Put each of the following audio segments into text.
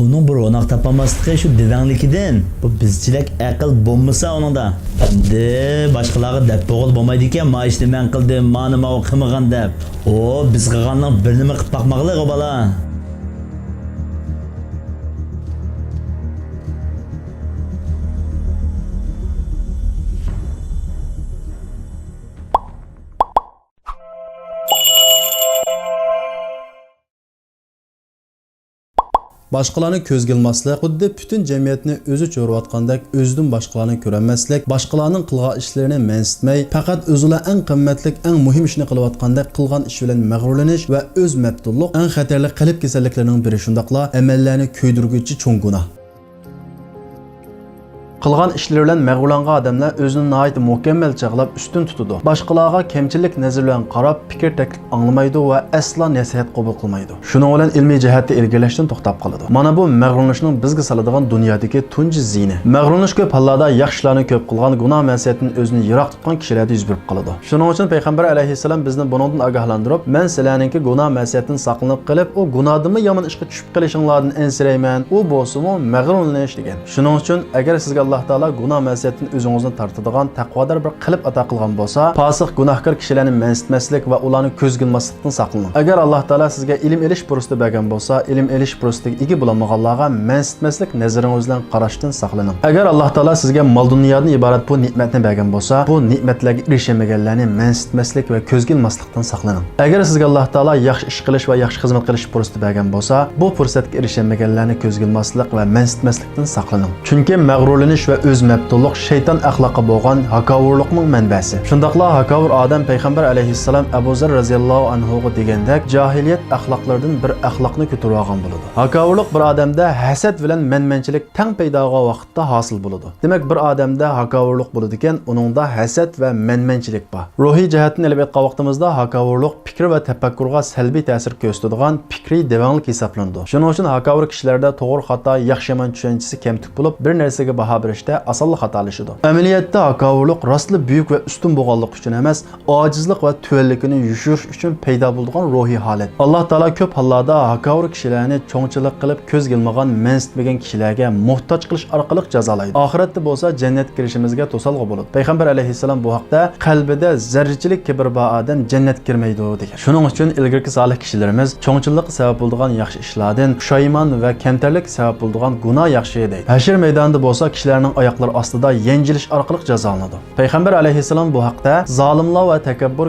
Onun bir ronak tapamaslığı şu dedanglikidan. Bu bizchilik aql bo'lmasa onunda. Endi boshqalarga deb bo'g'il bo'lmaydi ekan, ma ishni men qildim, ma nima qilmagan deb. O biz qilganning bir nima qilib boqmoqlik o bola. Başqalarını ko'zga ilmaslik, xuddi butun jamiyatni o'zi cho'rayotgandek o'zidan boshqalarni ko'rolmaslik, boshqalarning qilgan ishlarini mensitmay, faqat o'zila eng qimmatli, eng muhim ishni qilayotgandek qilgan ish bilan mag'rurlanish va o'z mabdullik eng xatarli qalb kasalliklarining biri, shundaqla amallarni ko'ydirguvchi cho'ng gunoh. Qilgan ishlari bilan mag'rurlangan odamlar o'zini nihoyat mukammal chaqlab ustun tutadi. Boshqalarga kamchilik nazar bilan qarab, fikr taklif anglamaydi va aslo nasihat qabul qilmaydi. Shuning bilan ilmiy jihatda ilgirlashdan to'xtab qoladi. Mana bu mag'rurlanishning bizga soladigan dunyodagi tunji zini. Mag'rurlanish ko'p hollarda yaxshilarni ko'p qilgan gunoh ma'siyatdan o'zini yiroq tutgan kishilarda yuz berib qoladi. Shuning uchun payg'ambar alayhissalom bizni bundan ogohlantirib, men sizlarningki gunoh ma'siyatdan saqlanib qilib, u gunohdimi yomon ishga tushib qolishinglardan ensirayman. U bo'lsa-mu mag'rurlanish degan. Shuning uchun agar sizga Allah Taala gunoh ma'siyatdan o'zingizni tortadigan taqvodor bir qalb ato qilgan bo'lsa, fosiq gunohkor kishilarni mensitmaslik va ularni ko'zga ilmaslikdan saqlaning. Agar Alloh Taala sizga ilm elish fursati bergan bo'lsa, ilm elish fursatiga ega bo'lmaganlarga mensitmaslik nazaringiz bilan qarashdan saqlaning. Agar Alloh Taala sizga mol dunyodan iborat bu ne'matni bergan bo'lsa, bu ne'matlarga erishmaganlarni mensitmaslik va ko'zga ilmaslikdan saqlaning. Agar sizga Alloh Taala yaxshi ish qilish va yaxshi xizmat qilish fursati bergan bo'lsa, bu fursatga erishmaganlarni ko'zga ilmaslik va mensitmaslikdan saqlaning. Chunki mag'rurlanish va o'z mabdullik shayton axloqi bo'lgan hakovurlikning manbasi. Shundaqla hakovur odam payg'ambar alayhissalom Abu Zar radhiyallohu anhu ga degandek jahiliyat axloqlaridan bir axloqni ko'tarib olgan bo'ladi. Hakovurlik bir odamda hasad bilan menmanchilik tang paydo bo'lgan vaqtda hosil bo'ladi. Demak, bir odamda hakovurlik bo'ladi ekan, uningda hasad va menmanchilik bor. Ruhiy jihatdan olib aytgan vaqtimizda hakovurlik fikr va tafakkurga salbiy ta'sir ko'rsatadigan fikriy devonlik hisoblanadi. Shuning uchun hakovur kishilarda to'g'ri xato, yaxshi yomon tushunchasi kamtik bo'lib, bir narsaga baho berishda asonlik xatolashidir. Amaliyotda hakovurlik rostli buyuk va ustun bo'lganlik uchun emas, ojizlik va tuvanlikni yushirish uchun paydo bo'lgan ruhiy holat. Alloh taolo ko'p hollarda hakovur kishilarni cho'ngchilik qilib ko'zga ilmagan, mensitmagan kishilarga muhtoj qilish orqali jazolaydi. Oxiratda bo'lsa jannatga kirishimizga to'salg'i bo'ladi. Payg'ambar alayhissalom bu haqda qalbida zarrachilik kibr bor odam jannatga kirmaydi degan. Shuning uchun ilgirki solih kishilarimiz cho'ngchilik sabab bo'lgan yaxshi ishlardan pushaymon va kamtarlik sabab bo'lgan gunoh yaxshi deydi. Hashir maydonida bo'lsa kishilarning oyoqlari ostida yenjilish orqali jazolanadi. Payg'ambar alayhissalom bu haqda zolimlar va takabbur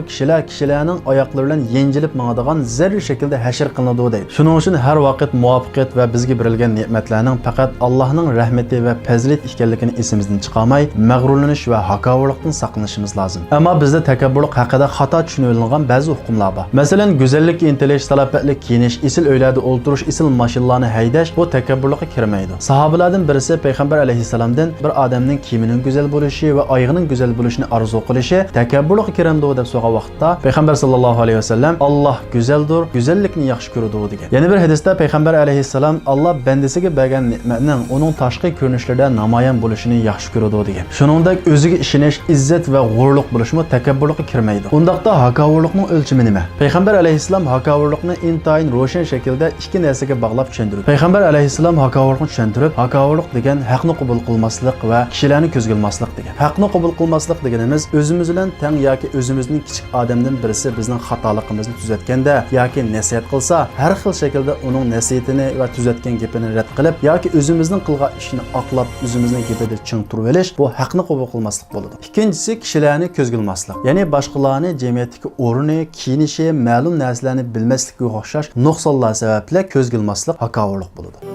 kishilarning oyoqlari bilan yenjilib mangadigan zarri shaklda hashr qilinadi deydi. Shuning uchun har vaqt muvaffaqiyat va bizga berilgan ne'matlarning faqat Allohning rahmati va fazilat ekanligini esimizdan chiqarmay, mag'rurlanish va hakovurlikdan saqlanishimiz lozim. Ammo bizda takabburlik haqida xato tushunilgan ba'zi hukmlar bor. Masalan, go'zallikka intilish, salobatlik kiyinish, isil uylarda o'ltirish, isil mashinlarni haydash bu takabburlikka kirmaydi. Sahobalardan birisi payg'ambar alayhissalomdan bir odamning kiyimining go'zal bo'lishi va oyog'ining go'zal bo'lishini orzu qilishi takabburlikka kiramdi deb so'ragan vaqtda payg'ambar sallallohu alayhi vasallam Alloh go'zaldir, go'zallikni yaxshi ko'radi degan. Yana bir hadisda payg'ambar alayhissalom Alloh bandasiga bergan ne'matning uning tashqi ko'rinishlarida namoyon bo'lishini yaxshi ko'radi degan. Shuningdek, o'ziga ishonish, izzat va g'ururlik bo'lishmi takabburlikka kirmaydi. Undaqda hakovurlikning o'lchami nima? Payg'ambar alayhissalom hakovurlikni intayin ro'shan shaklda ikki narsaga bog'lab tushuntirdi. Payg'ambar alayhissalom hakovurlikni tushuntirib, hakovurlik degan haqni qabul qilmaslik va kishilarni ko'zga ilmaslik degan. Haqni qabul qilmaslik deganimiz o'zimiz bilan teng yoki o'zimizning kichik odamdan birisi bizning xatoligimizni tuzatganda yoki nasihat qilsa, har xil shaklda uning nasihatini va tuzatgan gapini rad qilib yoki o'zimizning qilgan ishini oqlab o'zimizning gapida ching turib olish, bu haqni qabul qilmaslik bo'ladi. Ikkinchisi kishilarni ko'zga ilmaslik. Ya'ni boshqalarni jamiyatdagi o'rni, kiyinishi, ma'lum narsalarni bilmaslikka o'xshash nuqsonlar sababli ko'zga ilmaslik hakovurlik bo'ladi.